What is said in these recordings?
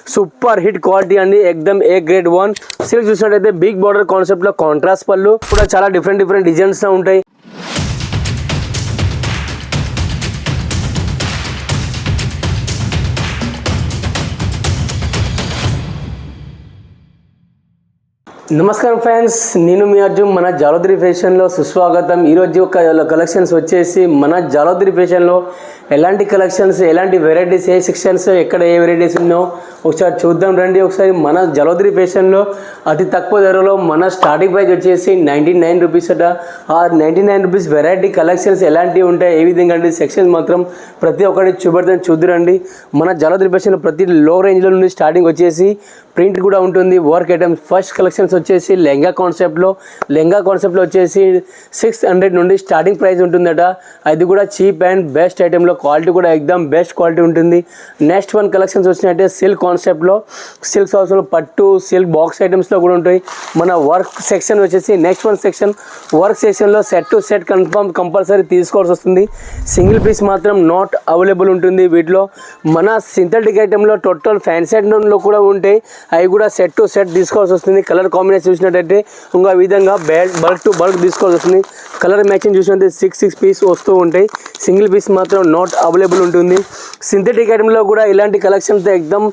Super hit quality అండి, ఎక్దమ్ A grade 1 silk చూసినట్టయితే బిగ్ బార్డర్ కాన్సెప్ట్ లో కాంట్రాస్ట్ పళ్ళు కూడా చాలా డిఫరెంట్ డిజైన్స్ లో ఉంటాయి. నమస్కారం ఫ్రెండ్స్, నేను మీ అర్జున్. మన జాలోద్రి ఫ్యాషన్లో సుస్వాగతం. ఈరోజు కలెక్షన్స్ వచ్చేసి మన జాలోద్రి ఫ్యాషన్లో ఎలాంటి కలెక్షన్స్, ఎలాంటి వెరైటీస్, ఏ సెక్షన్స్, ఎక్కడ ఏ వెరైటీస్ ఉన్నాయో ఒకసారి చూద్దాం రండి. ఒకసారి మన జాలోద్రి ఫ్యాషన్లో అతి తక్కువ ధరలో మన స్టార్టింగ్ ప్రైస్ వచ్చేసి 99 రూపీస్ అట. ఆ 99 రూపీస్ వెరైటీ కలెక్షన్స్ ఎలాంటివి ఉంటాయి, ఏ విధంగా అంటే సెక్షన్స్ మాత్రం ప్రతి ఒక్కటి చూపెడతాను చూద్దురండి. మన జాలోద్రి ఫ్యాషన్లో ప్రతి లో రేంజ్లో నుండి స్టార్టింగ్ వచ్చేసి ప్రింట్ కూడా ఉంటుంది, వర్క్ ఐటమ్స్. ఫస్ట్ కలెక్షన్స్ వచ్చేసి లెహంగా కాన్సెప్ట్లో వచ్చేసి 600 నుండి స్టార్టింగ్ ప్రైస్ ఉంటుందట. అది కూడా చీప్ అండ్ బెస్ట్ ఐటెంలో, క్వాలిటీ కూడా ఎక్దమ్ బెస్ట్ క్వాలిటీ ఉంటుంది. నెక్స్ట్ వన్ కలెక్షన్స్ వచ్చినట్టే సిల్క్ కాన్సెప్ట్లో, సిల్క్ హౌస్లో పట్టు సిల్క్ బాక్స్ ఐటమ్స్లో కూడా ఉంటాయి. మన వర్క్ సెక్షన్ వచ్చేసి నెక్స్ట్ వన్ సెక్షన్, వర్క్ సెక్షన్లో సెట్ టు సెట్ కంపల్సరీ తీసుకోవాల్సి వస్తుంది. సింగిల్ పీస్ మాత్రం నాట్ అవైలబుల్ ఉంటుంది వీటిలో. మన సింథటిక్ ఐటెంలో టోటల్ ఫ్యాన్సీ ఐటెంలో కూడా ఉంటాయి, అవి కూడా సెట్ టు సెట్ తీసుకోవాల్సి వస్తుంది. కలర్ కాంబినేషన్ చూసినట్టయితే ఇంకా విధంగా బల్క్ టు బల్క్ తీసుకోవాల్సి వస్తుంది. కలర్ మ్యాచింగ్ చూసినట్టు 6 పీస్ వస్తూ ఉంటాయి, సింగిల్ పీస్ మాత్రం నాట్ అవైలబుల్ ఉంటుంది. సింథటిక్ ఐటెంలో కూడా ఇలాంటి కలెక్షన్స్ ఎక్దమ్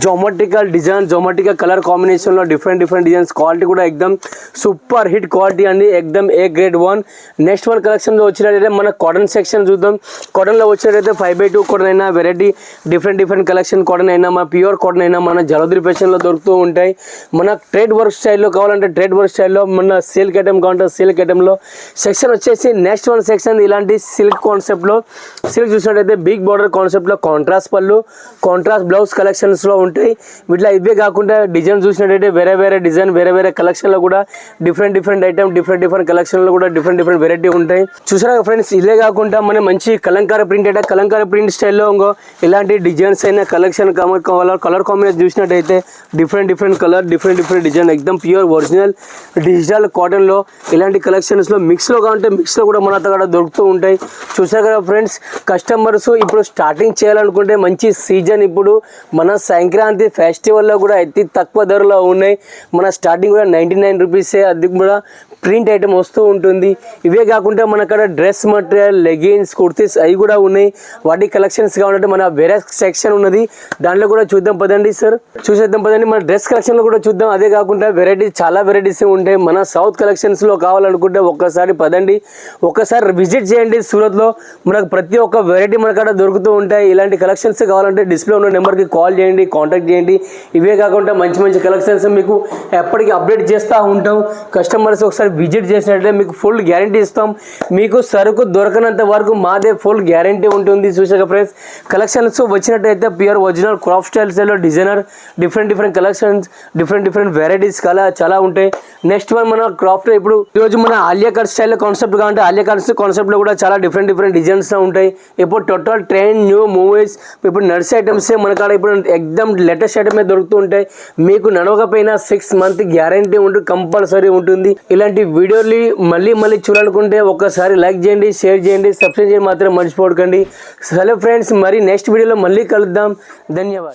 జోమెట్రికల్ డిజైన్, జోమెట్రికల్ కలర్ కాంబినేషన్లో డిఫరెంట్ డిజైన్స్, క్వాలిటీ కూడా ఎక్దమ్ సూపర్ హిట్ క్వాలిటీ అండి, ఎక్దమ్ ఏ గ్రేడ్ 1. నెక్స్ట్ వన్ కలెక్షన్లో వచ్చినట్టయితే మన కాటన్ సెక్షన్ చూద్దాం. కాటన్లో వచ్చినట్టయితే 5/2 కాటన్ అయినా, వెరైటీ డిఫరెంట్ కలెక్షన్ కాటన్ అయినా, మన ప్యూర్ కాటన్ అయినా మన జాలోద్రి ఫ్యాషన్లో దొరుకుతూ ఉంటాయి. మన ట్రేడ్ వర్క్ స్టైల్లో కావాలంటే ట్రేడ్ వర్క్ స్టైల్లో, మన సిల్క్ ఐటమ్ కావాలంటే సిల్క్ ఐటెంలో సెక్షన్ వచ్చేసి నెక్స్ట్ వన్ సెక్షన్ ఇలాంటి సిల్క్ కాన్సెప్ట్లో. సిల్క్ చూసినట్టయితే బిగ్ బార్డర్ కాన్సెప్ట్లో కాంట్రాస్ట్ పళ్ళు, కాంట్రాస్ట్ బ్లౌజ్ కలెక్షన్స్లో ఉంటాయి. వీటిలో ఇవే కాకుండా డిజైన్ చూసినట్టయితే వేరే డిజైన్, వేరే కలెక్షన్లో కూడా డిఫరెంట్ ఐటమ్, డిఫరెంట్ కలెక్షన్లో కూడా డిఫరెంట్ వెరైటీ ఉంటాయి. చూసారా ఫ్రెండ్స్, ఇదే కాకుండా మన మంచి కలంకారీ ప్రింట్ అయితే కలంకారీ ప్రింట్ స్టైల్లో ఇంకో ఇలాంటి డిజైన్స్ అయినా కలెక్షన్ కలర్ కాంబినేషన్ చూసినట్టయితే డిఫరెంట్ కలర్, డిఫరెంట్ డిజైన్, ఎక్దమ్ ప్యూర్ ఒరిజినల్ డిజిటల్ కాటన్లో ఇలాంటి కలెక్షన్స్లో మిక్స్లో కావాలంటే మిక్స్లో కూడా మన దగ్గర దొరుకుతూ ఉంటాయి. చూసారు కదా ఫ్రెండ్స్, కస్టమర్స్ ఇప్పుడు స్టార్టింగ్ చేయాలనుకుంటే మంచి సీజన్, ఇప్పుడు మన సంక్రాంతి ఫెస్టివల్లో కూడా అతి తక్కువ ధరలో ఉన్నాయి. మన స్టార్టింగ్ కూడా 99 రూపీసే, అది కూడా ప్రింట్ ఐటమ్ వస్తూ ఉంటుంది. ఇవే కాకుండా మన అక్కడ డ్రెస్ మెటీరియల్, లెగిన్స్, కుర్తీస్ అవి కూడా ఉన్నాయి. వాటి కలెక్షన్స్ కావాలంటే మన వేరే సెక్షన్ ఉన్నది, దాంట్లో కూడా చూద్దాం పదండి సార్, చూసేద్దాం పదండి. మన డ్రెస్ కలెక్షన్లో కూడా చూద్దాం. అదే కాకుండా చాలా వెరైటీస్ ఉంటాయి. మన సౌత్ కలెక్షన్స్లో కావాలనుకుంటే ఒక్కసారి పదండి, ఒక్కసారి విజిట్ చేయండి. సూరత్లో మనకు ప్రతి ఒక్క వెరైటీ మన కాడ దొరుకుతూ ఉంటాయి. ఇలాంటి కలెక్షన్స్ కావాలంటే డిస్ప్లే ఉన్న నెంబర్కి కాల్ చేయండి, కాంటాక్ట్ చేయండి. ఇవే కాకుండా మంచి కలెక్షన్స్ మీకు ఎప్పటికీ అప్డేట్ చేస్తూ ఉంటాం. కస్టమర్స్ ఒకసారి విజిట్ చేసినట్లయితే మీకు ఫుల్ గ్యారంటీ ఇస్తాం. మీకు సరుకు దొరకనంత వరకు మాదే ఫుల్ గ్యారంటీ ఉంటుంది. చూసాక ఫ్రెండ్స్, కలెక్షన్స్ వచ్చినట్టయితే ప్యూర్ ఒరిజినల్ క్రాఫ్ట్ స్టైల్స్లో designer different collections, different varieties చాలా ఉంటాయి. నెక్స్ట్ వన్ మన క్రాఫ్ట్, ఇప్పుడు ఈరోజు మన ఆలియా కట్ స్టైల్లో కాన్సెప్ట్ కావాలంటే ఆలియా కట్ కాన్సెప్ట్లో కూడా చాలా డిఫరెంట్ డిజైన్స్లో ఉంటాయి. ఇప్పుడు టోటల్ ట్రెండ్ న్యూ మూవీస్, ఇప్పుడు నర్స్ ఐటమ్సే మన కాడ ఇప్పుడు ఎక్దమ్ లేటెస్ట్ ఐటమే దొరుకుతూ ఉంటాయి. మీకు నడవకపోయినా 6 మంత్ గ్యారంటీ ఉంటుంది, కంపల్సరీ ఉంటుంది. ఇలాంటి వీడియోలు మళ్ళీ చూడాలనుకుంటే ఒక్కసారి లైక్ చేయండి, షేర్ చేయండి, సబ్స్క్రైబ్ చేయండి మాత్రం మర్చిపోకండి. హలో ఫ్రెండ్స్, మరి నెక్స్ట్ వీడియోలో మళ్ళీ కలుద్దాం. ధన్యవాదాలు.